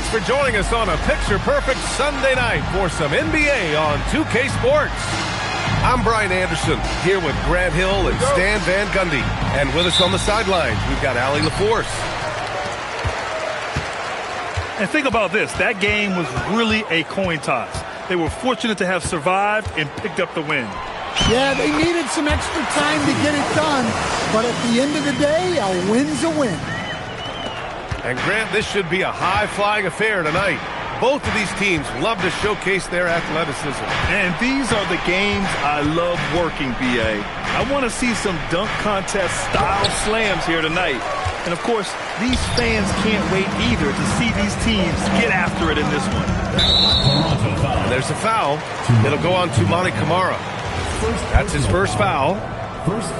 for joining us on a picture-perfect Sunday night for some NBA on 2K Sports. I'm Brian Anderson, here with Grant Hill and Stan Van Gundy. And with us on the sidelines, we've got Allie LaForce. And think about this. That game was really a coin toss. They were fortunate to have survived and picked up the win. Yeah, they needed some extra time to get it done. But at the end of the day, a win's a win. And Grant, this should be a high-flying affair tonight. Both of these teams love to showcase their athleticism. And these are the games I love working, B.A. I want to see some dunk contest-style slams here tonight. And, of course, these fans can't wait either to see these teams get after it in this one. And there's a foul. It'll go on to Monty Kamara. That's his first foul.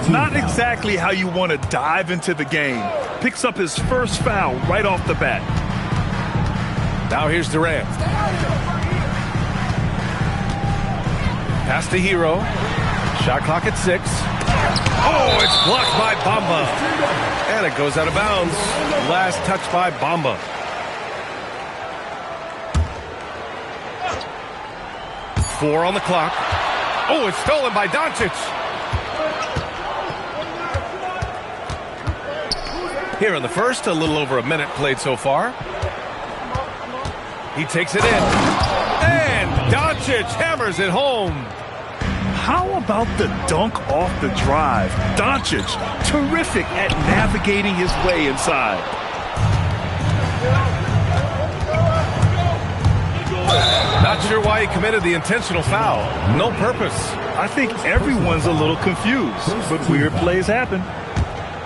Not exactly how you want to dive into the game. Picks up his first foul right off the bat. Now here's Durant. Pass to Hero. Shot clock at 6. Oh, it's blocked by Bamba. And it goes out of bounds. Last touch by Bamba. Four on the clock. Oh, it's stolen by Doncic. Here in the first, a little over a minute played so far. He takes it in. And Doncic hammers it home. How about the dunk off the drive? Doncic, terrific at navigating his way inside. Not sure why he committed the intentional foul. No purpose. I think everyone's a little confused, but weird plays happen.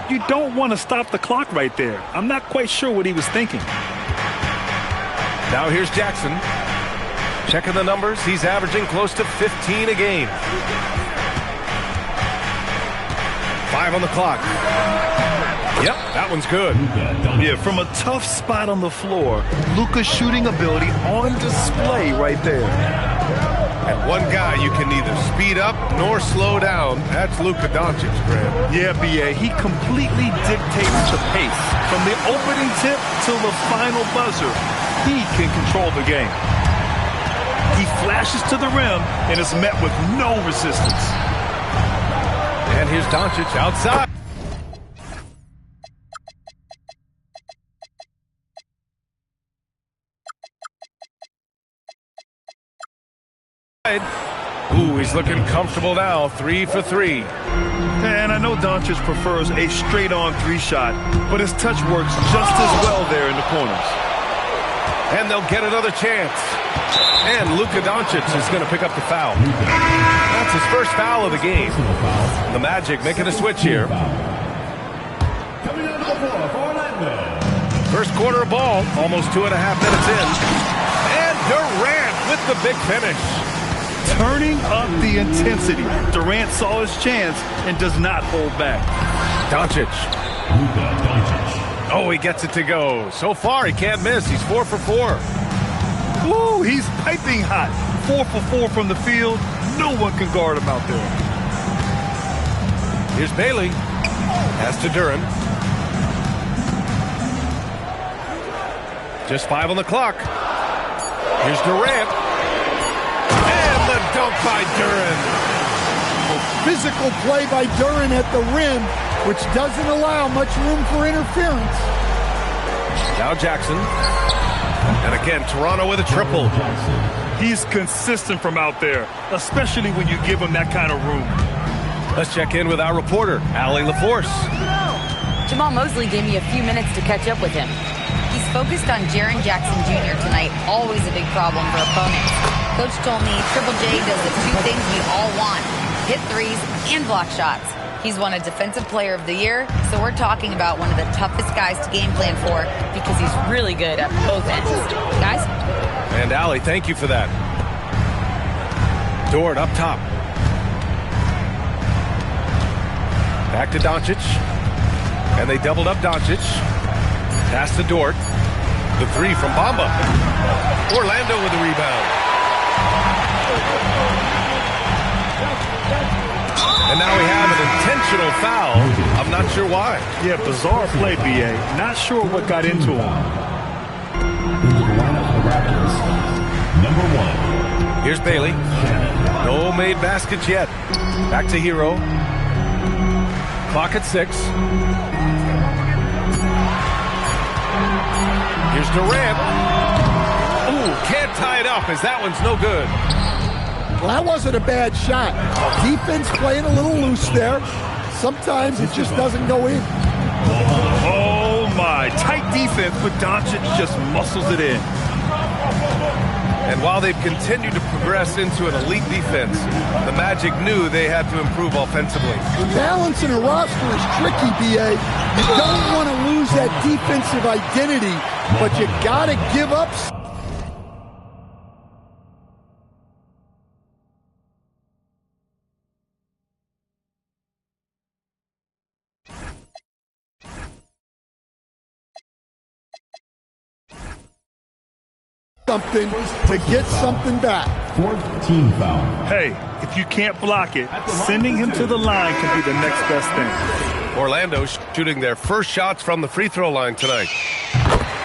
You don't want to stop the clock right there. I'm not quite sure what he was thinking. Now here's Jackson. Checking the numbers. He's averaging close to 15 a game. 5 on the clock. Yep, that one's good. Yeah, from a tough spot on the floor, Luka's shooting ability on display right there. And one guy you can neither speed up nor slow down. That's Luka Doncic, Grant. Yeah, B.A. He completely dictates the pace. From the opening tip till the final buzzer, he can control the game. He flashes to the rim and is met with no resistance. And here's Doncic outside. Ooh, he's looking comfortable now. 3 for 3. And I know Doncic prefers a straight-on 3 shot, but his touch works just as well there in the corners. And they'll get another chance. And Luka Doncic is going to pick up the foul. That's his first foul of the game. The Magic making a switch here. First quarter of ball, almost 2.5 minutes in. And Durant with the big finish. Turning up the intensity. Durant saw his chance and does not hold back. Doncic. Oh, he gets it to go. So far, he can't miss. He's 4 for 4. Ooh, he's piping hot. 4 for 4 from the field. No one can guard him out there. Here's Bailey. Pass to Duran. Just 5 on the clock. Here's Durant. And the dunk by Duran. Physical play by Duran at the rim, which doesn't allow much room for interference. Now Jackson. And again, Toronto with a triple. He's consistent from out there, especially when you give him that kind of room. Let's check in with our reporter, Allie LaForce. Jamal Mosley gave me a few minutes to catch up with him. He's focused on Jaren Jackson Jr. tonight, always a big problem for opponents. Coach told me Triple J does the 2 things we all want: hit threes and block shots. He's won a Defensive Player of the Year, so we're talking about one of the toughest guys to game plan for because he's really good at both ends. Guys? And Allie, thank you for that. Dort up top. Back to Doncic. And they doubled up Doncic. Pass to Dort. The 3 from Bamba. Orlando with the rebound. And now we have an intentional foul. I'm not sure why. Yeah, bizarre play, B.A. Not sure what got into him. Into the lineup for the Raptors, number 1. Here's Bailey. No made baskets yet. Back to Hero. Clock at 6. Here's Durant. Ooh, can't tie it up as that one's no good. Well, that wasn't a bad shot. Defense playing a little loose there. Sometimes it just doesn't go in. Oh, my. Tight defense, but Doncic just muscles it in. And while they've continued to progress into an elite defense, the Magic knew they had to improve offensively. Balancing a roster is tricky, B.A. You don't want to lose that defensive identity, but you got to give up something to get something back. 4th team foul. Hey, if you can't block it, sending him to the line can be the next best thing. Orlando shooting their first shots from the free throw line tonight.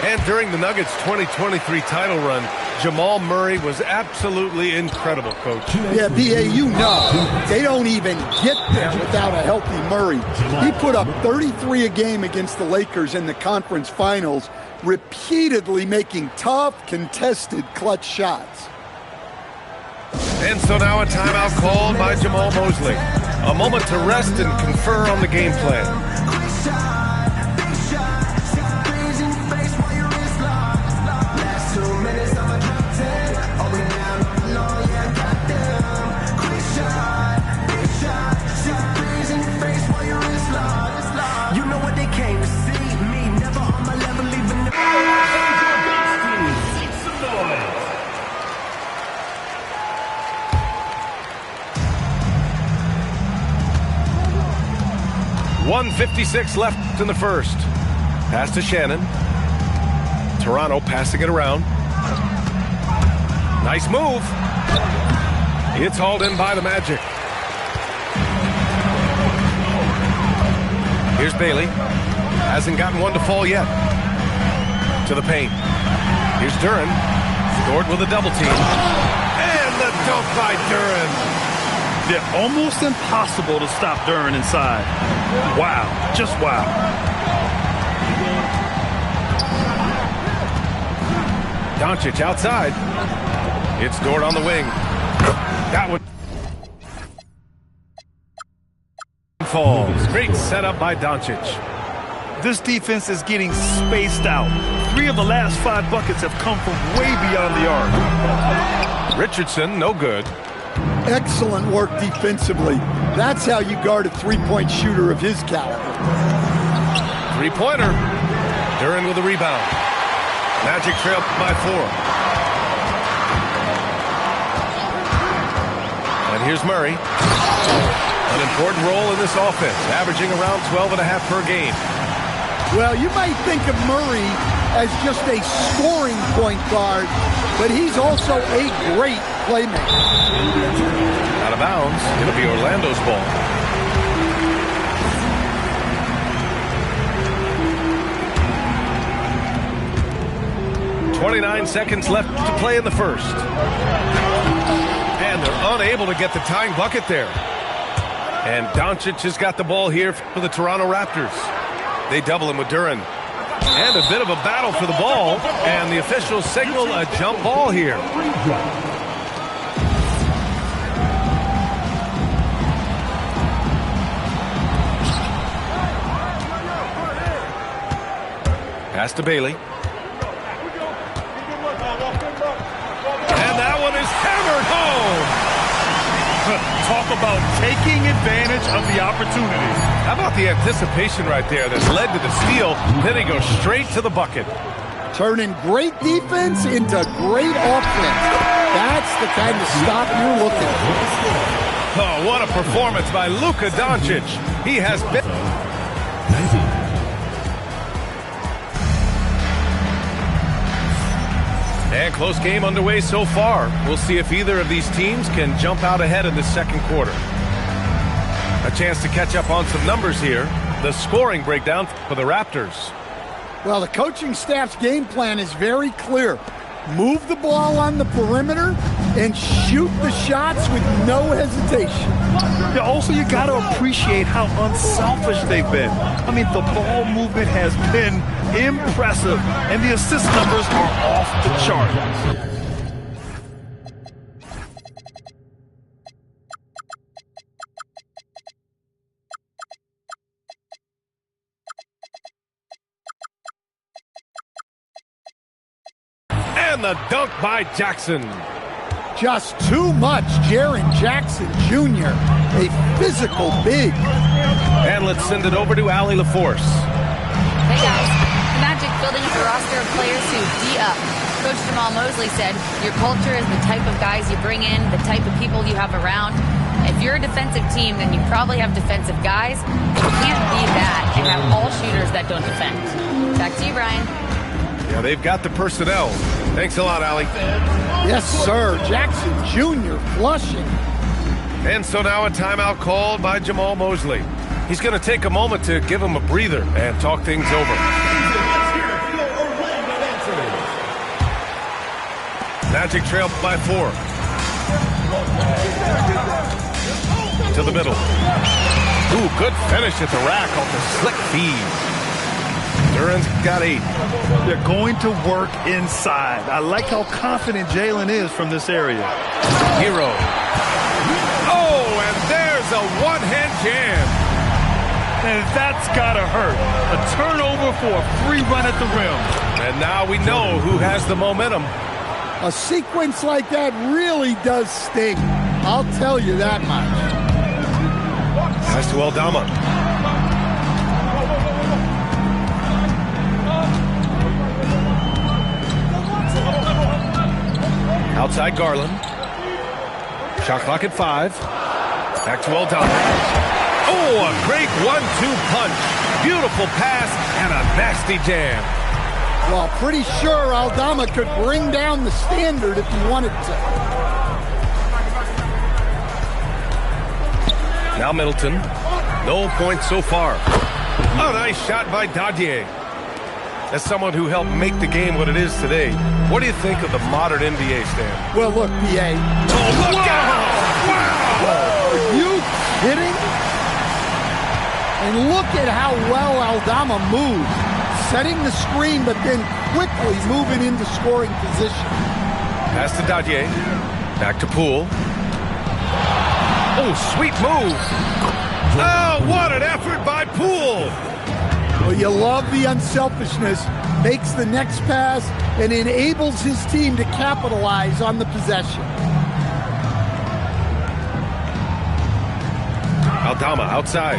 And during the Nuggets' 2023 title run, Jamal Murray was absolutely incredible, Coach. Yeah, B.A., you know, they don't even get there without a healthy Murray. He put up 33 a game against the Lakers in the conference finals, repeatedly making tough, contested, clutch shots. And so now a timeout called by Jamal Mosley. A moment to rest and confer on the game plan. You know what they came to see, me never on my level, even if 1:56 left in the first. Pass to Shannon. Toronto passing it around. Nice move. It's hauled in by the Magic. Here's Bailey. Hasn't gotten one to fall yet. To the paint. Here's Duren. Scored with a double team. And the dunk by Duren. Yeah, almost impossible to stop Duren inside. Wow, just wow. Doncic outside. It's Dort on the wing. That one falls. Great setup by Doncic. This defense is getting spaced out. 3 of the last 5 buckets have come from way beyond the arc. Richardson, no good. Excellent work defensively. That's how you guard a three-point shooter of his caliber. Three-pointer. Duren with a rebound. Magic trail by 4. And here's Murray. An important role in this offense, averaging around 12.5 per game. Well, you might think of Murray as just a scoring point guard, but he's also a great playmaker. Out of bounds. It'll be Orlando's ball. .29 seconds left to play in the first. And they're unable to get the tying bucket there. And Doncic has got the ball here for the Toronto Raptors. They double him with Duren. And a bit of a battle for the ball. And the officials signal a jump ball here. Pass to Bailey. And that one is hammered home. Talk about taking advantage of the opportunity. How about the anticipation right there that led to the steal? Then he goes straight to the bucket. Turning great defense into great offense. That's the kind of stop you're looking for. Oh, what a performance by Luka Doncic. He has been... 19. And close game underway so far. We'll see if either of these teams can jump out ahead in the second quarter. A chance to catch up on some numbers here. The scoring breakdown for the Raptors. Well, the coaching staff's game plan is very clear. Move the ball on the perimeter and shoot the shots with no hesitation. Yeah, also, you got to appreciate how unselfish they've been. I mean, the ball movement has been impressive, and the assist numbers are off the chart. And the dunk by Jackson. Just too much. Jaren Jackson Jr., a physical big. And let's send it over to Allie LaForce. Hey guys, the Magic building up a roster of players who D-up. Coach Jamal Mosley said, your culture is the type of guys you bring in, the type of people you have around. If you're a defensive team, then you probably have defensive guys. You can't be that and have all shooters that don't defend. Back to you, Brian. Yeah, they've got the personnel. Thanks a lot, Allie. Yes, sir. Jackson Jr. flushing. And so now a timeout called by Jamal Mosley. He's going to take a moment to give him a breather and talk things over. Magic trail by 4. To the middle. Ooh, good finish at the rack off the slick feed. Duran's got 8. They're going to work inside. I like how confident Jalen is from this area. Hero. Oh, and there's a one-hand jam. And that's got to hurt. A turnover for a free run at the rim. And now we know who has the momentum. A sequence like that really does sting. I'll tell you that much. Pass to Aldama. Outside Garland. Shot clock at 5. Back to Aldama. Oh, a great 1-2 punch. Beautiful pass and a nasty jam. Well, pretty sure Aldama could bring down the standard if he wanted to. Now Middleton. No points so far. A nice shot by Dadier. As someone who helped make the game what it is today, what do you think of the modern NBA, Stan? Well, look, PA. Oh, look out! Wow! Are you kidding? And look at how well Aldama moves. Setting the screen, but then quickly moving into scoring position. Pass to Dadier. Back to Poole. Oh, sweet move. Oh, what an effort by Poole. Well, you love the unselfishness. Makes the next pass and enables his team to capitalize on the possession. Aldama outside.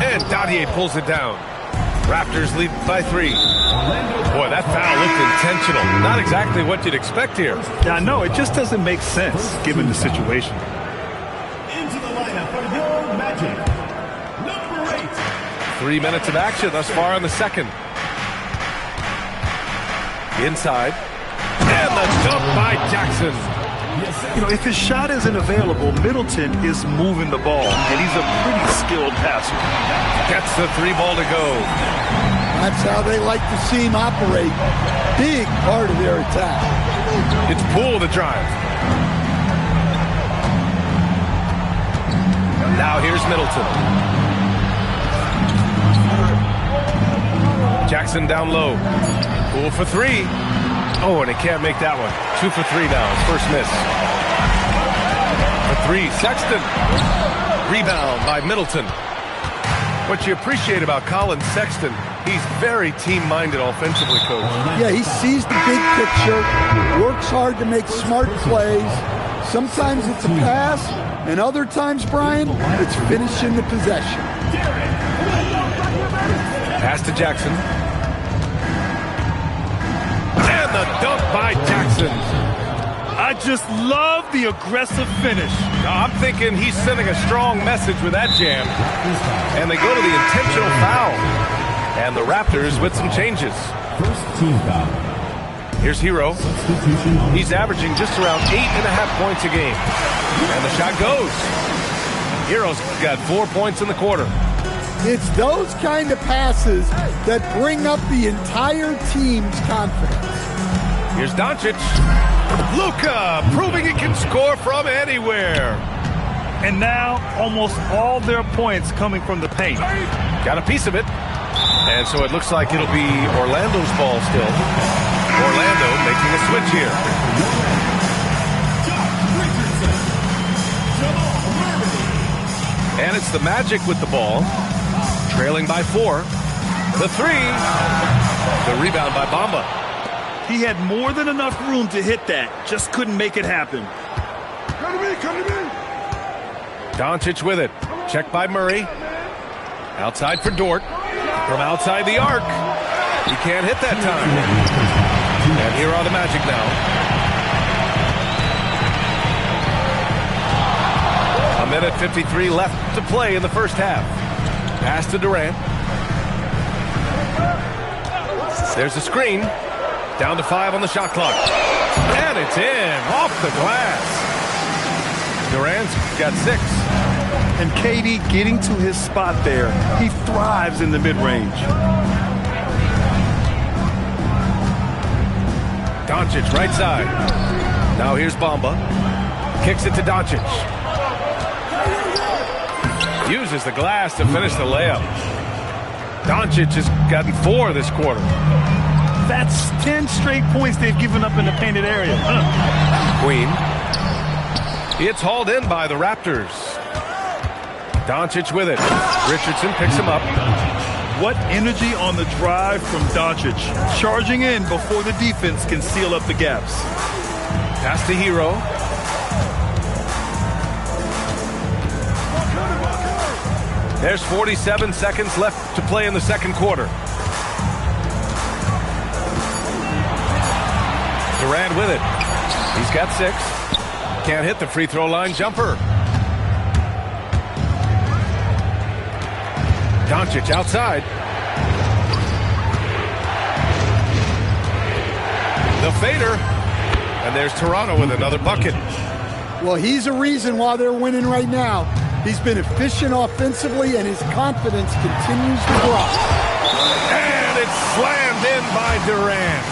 And Dadier pulls it down. Raptors lead by 3. Boy, that foul looked intentional. Not exactly what you'd expect here. Yeah, I know. It just doesn't make sense given the situation. Into the lineup for your Magic, number 8. 3 minutes of action thus far in the second. Inside. And the dunk by Jackson. You know, if his shot isn't available, Middleton is moving the ball, and he's a pretty skilled passer. Gets the 3 ball to go. That's how they like to see him operate. Big part of their attack. It's Poole to drive. Now here's Middleton. Jackson down low. Poole for 3. Oh, and he can't make that one. 2 for 3 now. His first miss. For 3, Sexton. Rebound by Middleton. What you appreciate about Colin Sexton, he's very team-minded offensively, Coach. Yeah, he sees the big picture, works hard to make smart plays. Sometimes it's a pass, and other times, Brian, it's finishing the possession. Pass to Jackson. And the dunk by Jackson. I just love the aggressive finish. I'm thinking he's sending a strong message with that jam. And they go to the intentional foul. And the Raptors with some changes. First team foul. Here's Hero. He's averaging just around 8.5 points a game. And the shot goes. Hero's got 4 points in the quarter. It's those kind of passes that bring up the entire team's confidence. Here's Doncic. Luka proving he can score from anywhere. And now almost all their points coming from the paint. Got a piece of it. And so it looks like it'll be Orlando's ball still. Orlando making a switch here. And it's the Magic with the ball. Trailing by 4. The 3. The rebound by Bamba. He had more than enough room to hit that. Just couldn't make it happen. Come to me. Doncic with it. Checked by Murray. Outside for Dort. From outside the arc. He can't hit that time. And here are the Magic now. A minute 53 left to play in the first half. Pass to Durant. There's a screen. Down to 5 on the shot clock. And it's in. Off the glass. Durant's got 6. And KD getting to his spot there. He thrives in the mid-range. Doncic right side. Now here's Bamba. Kicks it to Doncic. Uses the glass to finish the layup. Doncic has gotten 4 this quarter. That's 10 straight points they've given up in the painted area. Queen. It's hauled in by the Raptors. Doncic with it. Richardson picks him up. What energy on the drive from Doncic. Charging in before the defense can seal up the gaps. Pass to Hero. There's 47 seconds left to play in the second quarter. Durant with it. He's got 6. Can't hit the free throw line jumper. Doncic outside. The fader. And there's Toronto with another bucket. Well, he's a reason why they're winning right now. He's been efficient offensively, and his confidence continues to grow. And it's slammed in by Durant.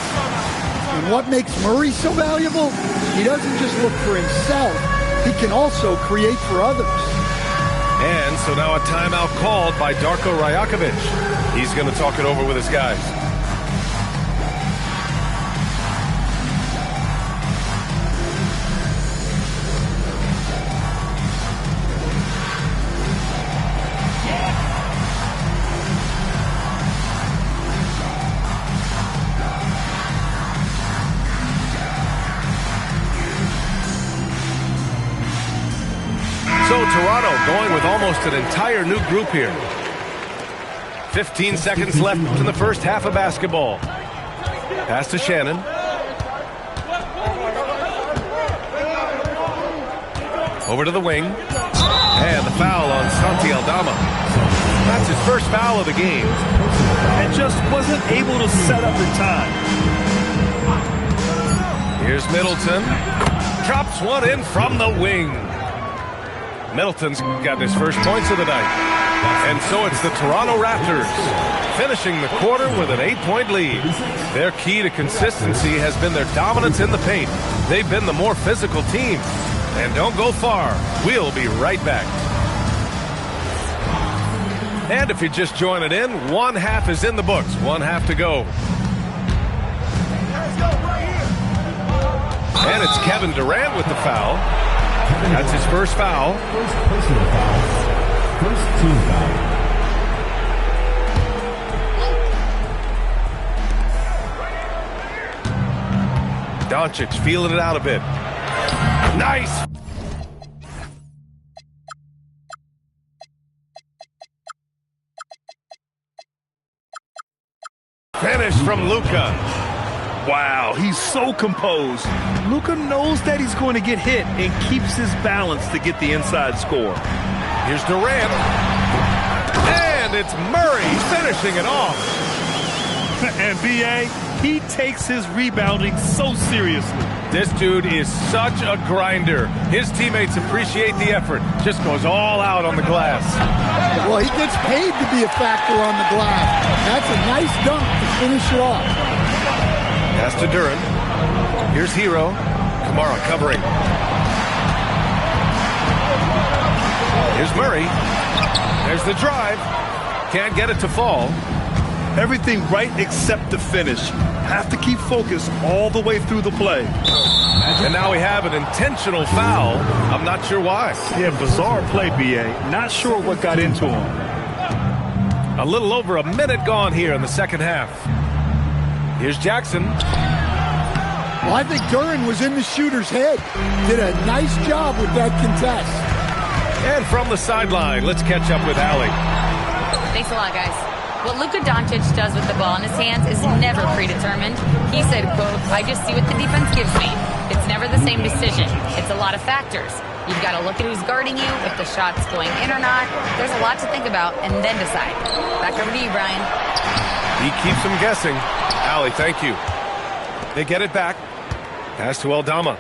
And what makes Murray so valuable? He doesn't just look for himself. He can also create for others. And so now a timeout called by Darko Rajakovic. He's going to talk it over with his guys. So Toronto going with almost an entire new group here. 15 seconds left in the first half of basketball. Pass to Shannon. Over to the wing. And the foul on Santi Aldama. That's his first foul of the game. And just wasn't able to set up in time. Here's Middleton. Drops one in from the wing. Middleton's got his first points of the night. And so it's the Toronto Raptors finishing the quarter with an 8-point lead. Their key to consistency has been their dominance in the paint. They've been the more physical team. And don't go far. We'll be right back. And if you're just joining in, one half is in the books. One half to go. And it's Kevin Durant with the foul. That's his first foul. First personal foul. First team foul. Doncic feeling it out a bit. Nice. Finish from Luka. Wow, he's so composed. Luka knows that he's going to get hit and keeps his balance to get the inside score. Here's Durant. And it's Murray finishing it off. And B.A., he takes his rebounding so seriously. This dude is such a grinder. His teammates appreciate the effort. Just goes all out on the glass. Well, he gets paid to be a factor on the glass. That's a nice dunk to finish it off. Pass to Duran. Here's Hero. Kamara covering. Here's Murray. There's the drive. Can't get it to fall. Everything right except the finish. Have to keep focused all the way through the play. And now we have an intentional foul. I'm not sure why. Yeah, bizarre play, B.A. Not sure what got into him. A little over a minute gone here in the second half. Here's Jackson. Well, I think Duran was in the shooter's head. Did a nice job with that contest. And from the sideline, let's catch up with Allie. Thanks a lot, guys. What Luka Doncic does with the ball in his hands is never predetermined. He said, quote, "I just see what the defense gives me. It's never the same decision. It's a lot of factors. You've got to look at who's guarding you, if the shot's going in or not. There's a lot to think about, and then decide." Back over to you, Brian. He keeps them guessing. Allie, thank you. They get it back. Pass to Aldama.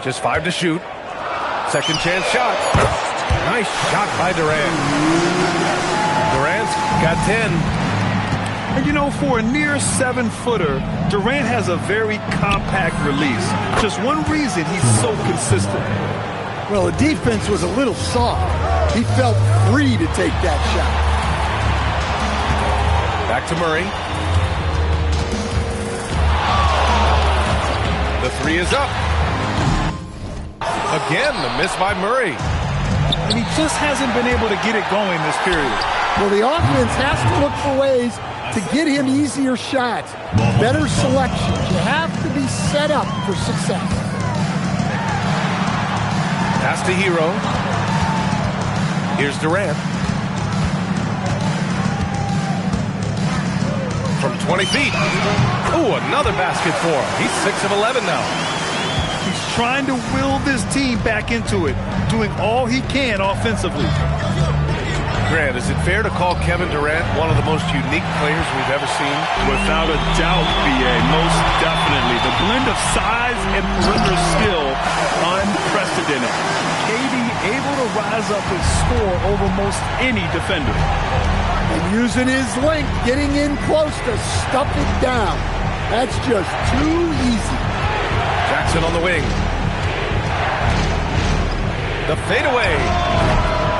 Just 5 to shoot. Second chance shot. Nice shot by Durant. Durant's got 10. And you know, for a near 7-footer, Durant has a very compact release. Just one reason he's so consistent. Well, the defense was a little soft. He felt free to take that shot. Back to Murray. The 3 is up. Again, the miss by Murray. And he just hasn't been able to get it going this period. Well, the offense has to look for ways to get him easier shots, better selections. You have to be set up for success. Pass to Hero. Here's Durant. From 20 feet. Ooh, another basket for him. He's 6 of 11 now. He's trying to will this team back into it, doing all he can offensively. Grant, is it fair to call Kevin Durant one of the most unique players we've ever seen? Without a doubt, B.A., most definitely. The blend of size and perimeter skill, unprecedented. KD able to rise up and score over most any defender. And using his length, getting in close to stuff it down. That's just too easy. Jackson on the wing. The fadeaway.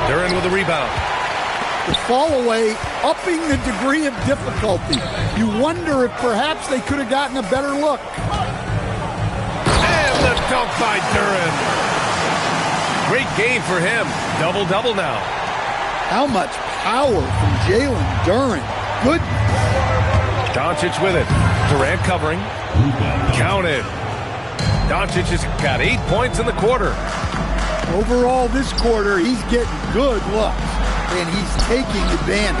Duran with the rebound. The fall away, upping the degree of difficulty. You wonder if perhaps they could have gotten a better look. And the dunk by Duran. Great game for him. Double-double now. How much power from Jalen Duran. Good. Doncic with it. Durant covering. Counted. Doncic has got 8 points in the quarter. Overall, this quarter, he's getting good looks, and he's taking advantage.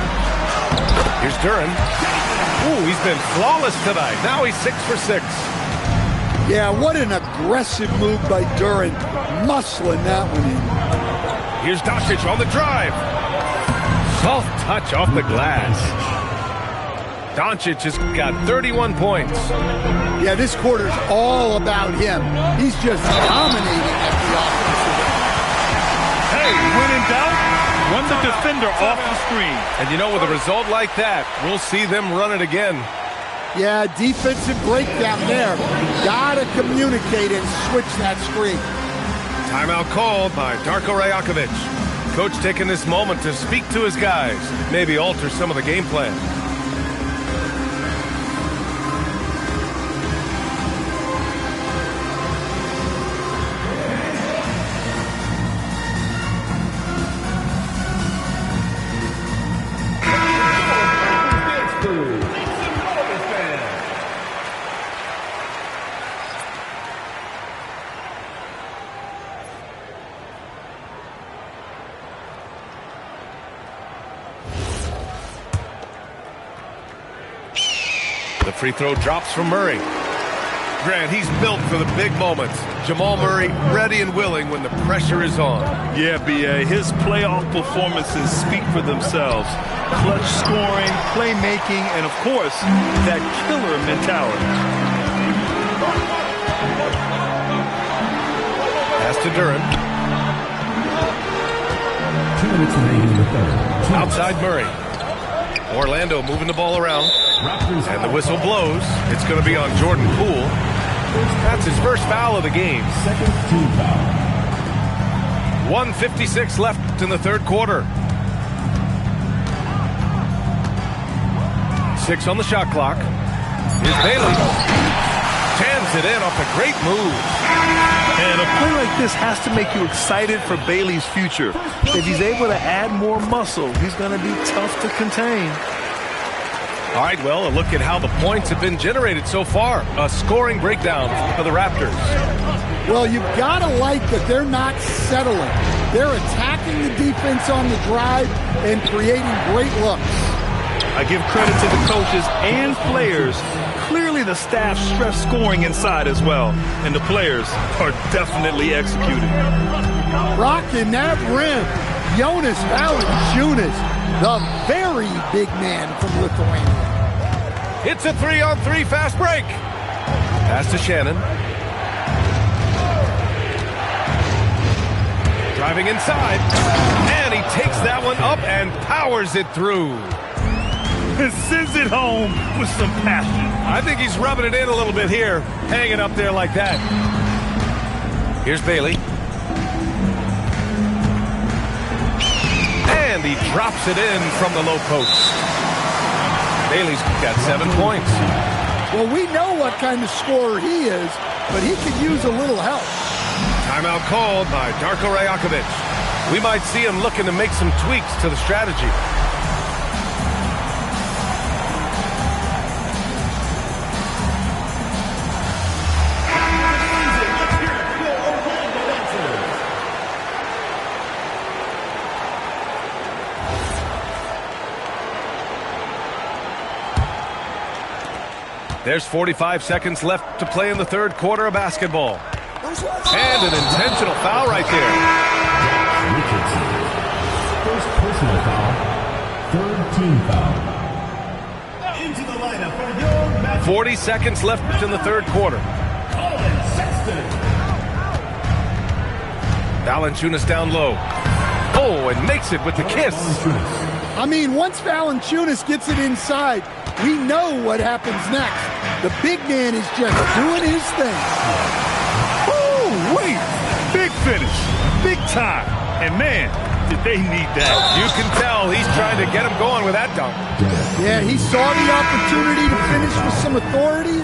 Here's Duran. Ooh, he's been flawless tonight. Now he's 6 for 6. Yeah, what an aggressive move by Duran, muscling that one in. Here's Doncic on the drive. Soft touch off the glass. Doncic has got 31 points. Yeah, this quarter's all about him. He's just dominating at the offensive end. Hey, when in doubt, run the defender off the screen. And you know, with a result like that, we'll see them run it again. Yeah, defensive breakdown there. Gotta communicate and switch that screen. Timeout called by Darko Rajakovic. Coach taking this moment to speak to his guys, maybe alter some of the game plan. The free throw drops from Murray. Grant, he's built for the big moments. Jamal Murray ready and willing when the pressure is on. Yeah, B.A., his playoff performances speak for themselves. Clutch scoring, playmaking, and of course, that killer mentality. Pass to Duran. 2 minutes remaining in the third. Outside Murray. Orlando moving the ball around. And the whistle blows. It's going to be on Jordan Poole. That's his first foul of the game. Second team foul. 1:56 left in the third quarter. 6 on the shot clock. Here's Bailey. Jams it in off a great move. And a play like this has to make you excited for Bailey's future. If he's able to add more muscle, he's going to be tough to contain. All right, well, a look at how the points have been generated so far. A scoring breakdown for the Raptors. Well, you've got to like that they're not settling. They're attacking the defense on the drive and creating great looks. I give credit to the coaches and players. Clearly the staff stressed scoring inside as well, and the players are definitely executing. Rocking that rim, Jonas Valanciunas, the very big man from Lithuania. It's a 3-on-3 fast break. Pass to Shannon. Driving inside, and he takes that one up and powers it through. And sends it home with some passion. I think he's rubbing it in a little bit here, hanging up there like that. Here's Bailey. And he drops it in from the low post. Bailey's got 7 points. Well, we know what kind of scorer he is, but he could use a little help. Timeout called by Darko Rajakovic. We might see him looking to make some tweaks to the strategy. There's 45 seconds left to play in the third quarter of basketball. And an intentional foul right there. Richardson. First personal foul. Third team foul. Into the lineup for your match. 40 seconds left in the third quarter. Colin Sexton. Valanciunas down low. Oh, and makes it with the kiss. I mean, once Valanciunas gets it inside, we know what happens next. The big man is just doing his thing. Oh, wait. Big finish. Big time. And man, did they need that. You can tell he's trying to get him going with that dunk. Yeah, he saw the opportunity to finish with some authority,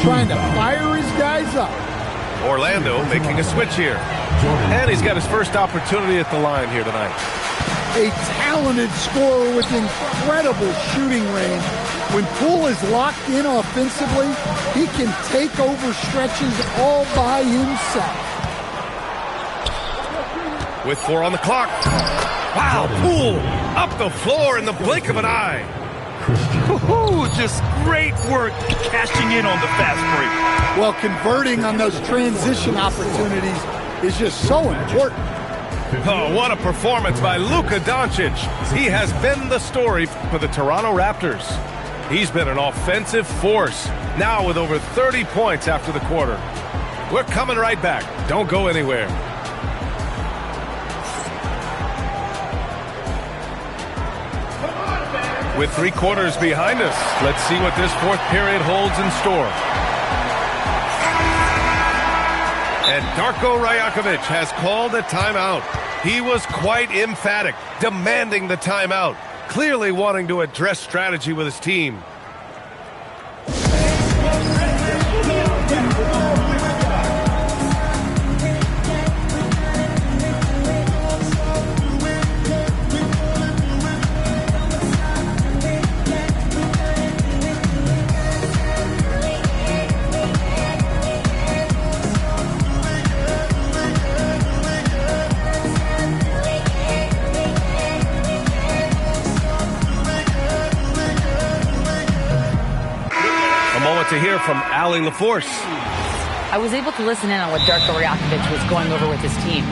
trying to fire his guys up. Orlando making a switch here. And he's got his first opportunity at the line here tonight. A talented scorer with incredible shooting range. When Poole is locked in offensively, he can take over stretches all by himself. With 4 on the clock. Wow, Poole up the floor in the blink of an eye. Ooh, just great work cashing in on the fast break. Well, converting on those transition opportunities is just so important. Oh, what a performance by Luka Doncic. He has been the story for the Toronto Raptors. He's been an offensive force, now with over 30 points after the quarter. We're coming right back. Don't go anywhere. With 3 quarters behind us, let's see what this fourth period holds in store. And Darko Rajakovic has called a timeout. He was quite emphatic, demanding the timeout, clearly wanting to address strategy with his team. To hear from Allie LaForce. I was able to listen in on what Darko Rajakovic was going over with his team.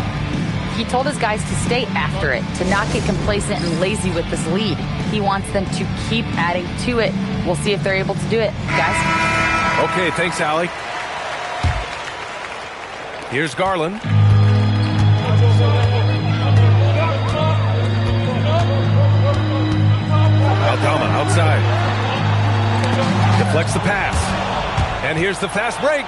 He told his guys to stay after it, to not get complacent and lazy with this lead. He wants them to keep adding to it. We'll see if they're able to do it, guys. Okay, thanks, Allie. Here's Garland. deflects the pass. And here's the fast break.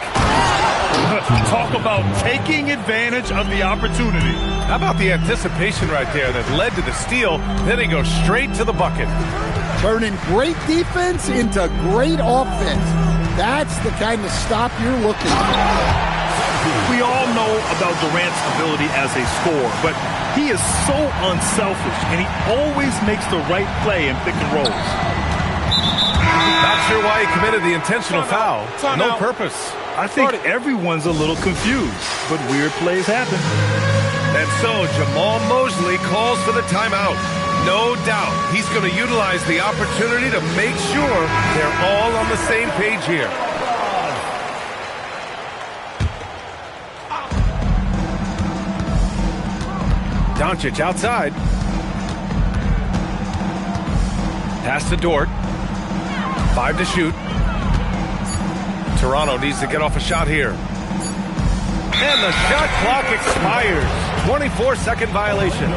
Talk about taking advantage of the opportunity. How about the anticipation right there that led to the steal? Then he goes straight to the bucket. Turning great defense into great offense. That's the kind of stop you're looking for. We all know about Durant's ability as a scorer, but he is so unselfish, and he always makes the right play in pick and rolls. Not sure why he committed the intentional foul. No purpose. I think everyone's a little confused, but weird plays happen. And so Jamal Mosley calls for the timeout. No doubt he's going to utilize the opportunity to make sure they're all on the same page here. Doncic outside. Pass to Dort. 5 to shoot. Toronto needs to get off a shot here. And the shot clock expires. 24-second violation.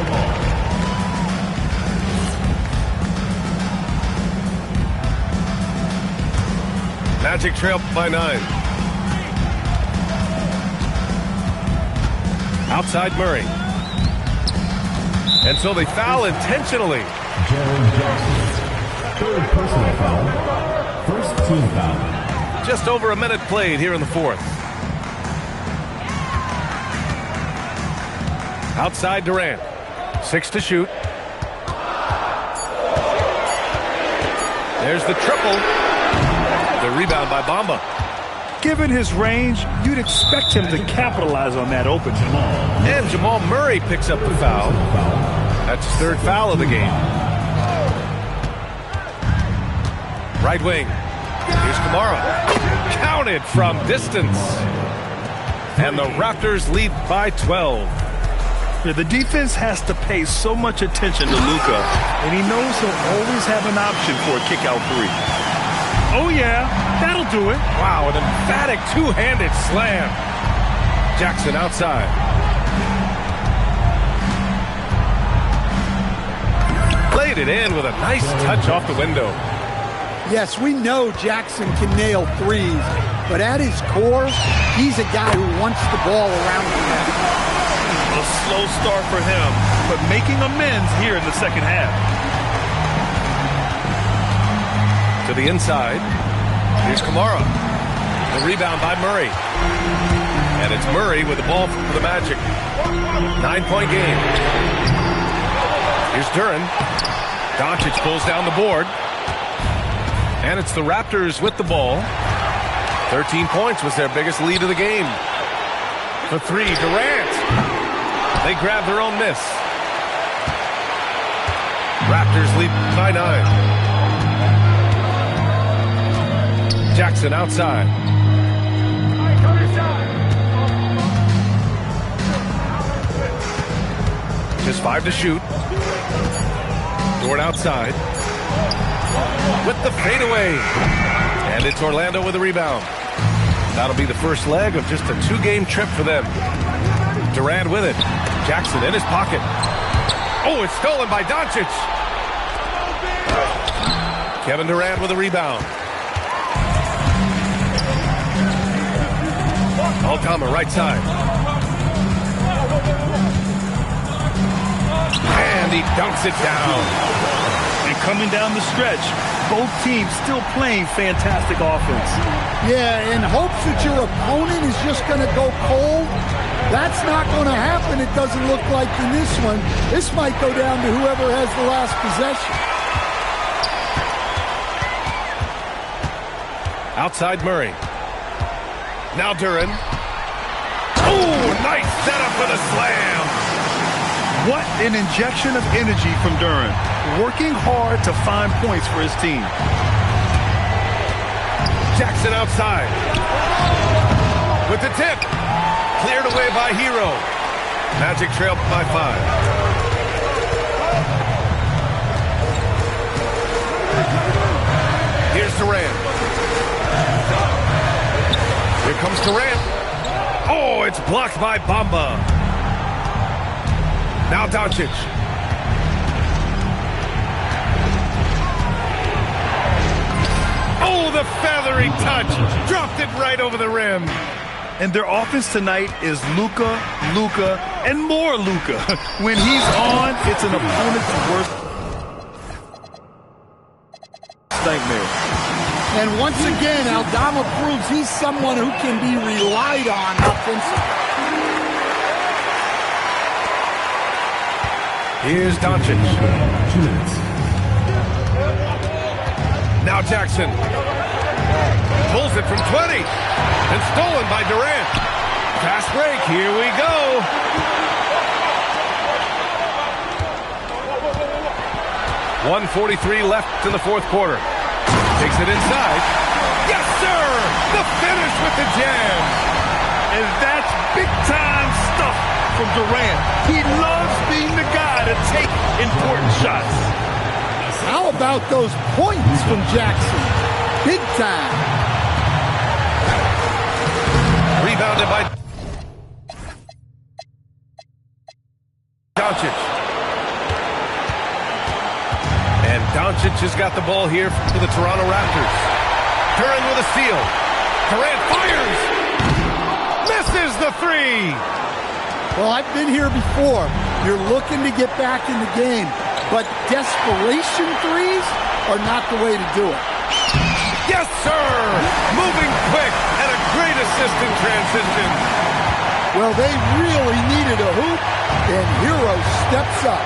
Magic trail by 9. Outside Murray. And so they foul intentionally. Jaren Jackson, third personal foul, first team foul. Just over a minute played here in the fourth. Outside Durant. 6 to shoot. There's the triple. The rebound by Bamba. Given his range, you'd expect him to capitalize on that open. And Jamal Murray picks up the foul. That's his third foul of the game. Right wing. Here's Kamara. Counted from distance. And the Raptors lead by 12. Yeah, the defense has to pay so much attention to Luka, and he knows he'll always have an option for a kick-out three. Oh, yeah, that'll do it. Wow, an emphatic two-handed slam. Jackson outside. Played it in with a nice touch off the window. Yes, we know Jackson can nail threes, but at his core, he's a guy who wants the ball around the net. A slow start for him, but making amends here in the second half. To the inside. Here's Kamara. The rebound by Murray. And it's Murray with the ball for the Magic. 9-point game. Here's Duren. Doncic pulls down the board. And it's the Raptors with the ball. 13 points was their biggest lead of the game. For 3, Durant. They grab their own miss. Raptors lead by 9. Jackson outside. Just 5 to shoot. Dort outside. With the fadeaway. And it's Orlando with the rebound. That'll be the first leg of just a 2-game trip for them. Durant with it. Jackson in his pocket. Oh, it's stolen by Doncic. Kevin Durant with a rebound. Altama right side. And he dunks it down. And coming down the stretch, both teams still playing fantastic offense. Yeah, in hopes that your opponent is just going to go cold. That's not going to happen, it doesn't look like in this one. This might go down to whoever has the last possession. Outside Murray. Now Duren. Oh, nice setup for the slam. What an injection of energy from Duren. Working hard to find points for his team. Jackson outside. With the tip. Cleared away by Hero. Magic trail by 5. Here's Durant. Here comes Durant. Oh, it's blocked by Bamba. Now Doncic. Oh, the feathery touch. Dropped it right over the rim. And their offense tonight is Luka, and more Luka. When he's on, it's an opponent's worst nightmare. And once again, Aldama proves he's someone who can be relied on offensively. Here's Doncic. 2 minutes. Now Jackson. Pulls it from 20. And stolen by Durant. Fast break. Here we go. .143 left in the fourth quarter. Takes it inside. Yes, sir! The finish with the jam. And that's big-time stuff from Durant. He loves being the guy to take important shots. How about those points from Jackson? Big time. Rebounded by Doncic. And Doncic has got the ball here for the Toronto Raptors. Curran with a steal. Durant fires. Misses the three. Well, I've been here before. You're looking to get back in the game, but desperation threes are not the way to do it. Yes, sir! Moving quick and a great assist in transition. Well, they really needed a hoop, and Hero steps up.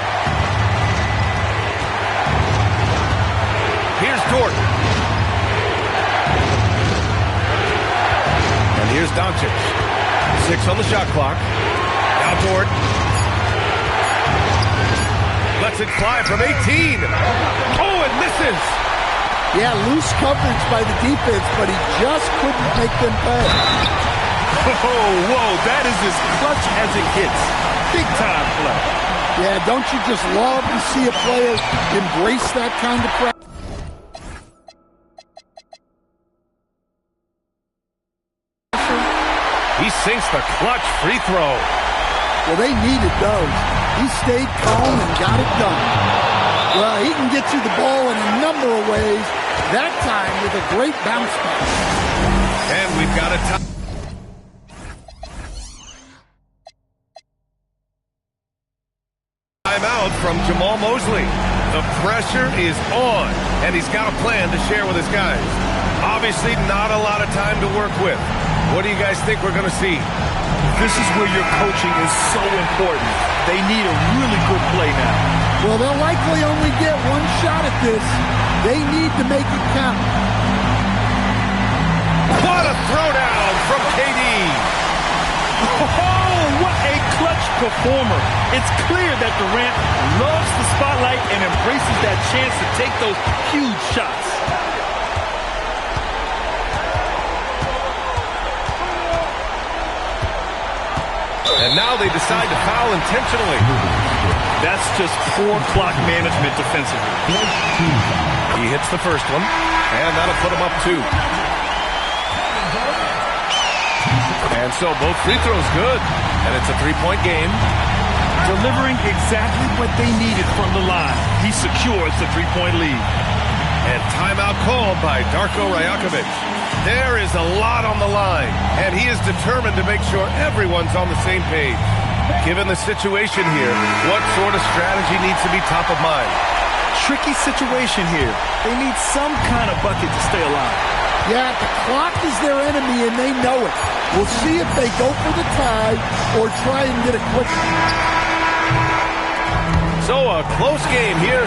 Here's Dort. And here's Doncic. 6 on the shot clock. Now Dort. Lets it fly from 18. Oh, it misses. Yeah, loose coverage by the defense, but he just couldn't make them pay. Whoa, that is as clutch as it gets. Big time play. Yeah, don't you just love to see a player embrace that kind of pressure? He sinks the clutch free throw. Well, they needed those. He stayed calm and got it done. Well, he can get you the ball in a number of ways, that time with a great bounce back. And we've got a timeout from Jamal Mosley. The pressure is on, and he's got a plan to share with his guys. Obviously, not a lot of time to work with. What do you guys think we're going to see? This is where your coaching is so important. They need a really good play now. Well, they'll likely only get one shot at this. They need to make it count. What a throwdown from KD. Oh, what a clutch performer. It's clear that Durant loves the spotlight and embraces that chance to take those huge shots. And now they decide to foul intentionally. That's just poor clock management defensively. He hits the first one, and that'll put him up 2. And so both free throws good, and it's a 3-point game. Delivering exactly what they needed from the line. He secures the 3-point lead. And timeout called by Darko Rajakovic. There is a lot on the line, and he is determined to make sure everyone's on the same page. Given the situation here, what sort of strategy needs to be top of mind? Tricky situation here. They need some kind of bucket to stay alive. Yeah, the clock is their enemy, and they know it. We'll see if they go for the tie or try and get a quick. So a close game here.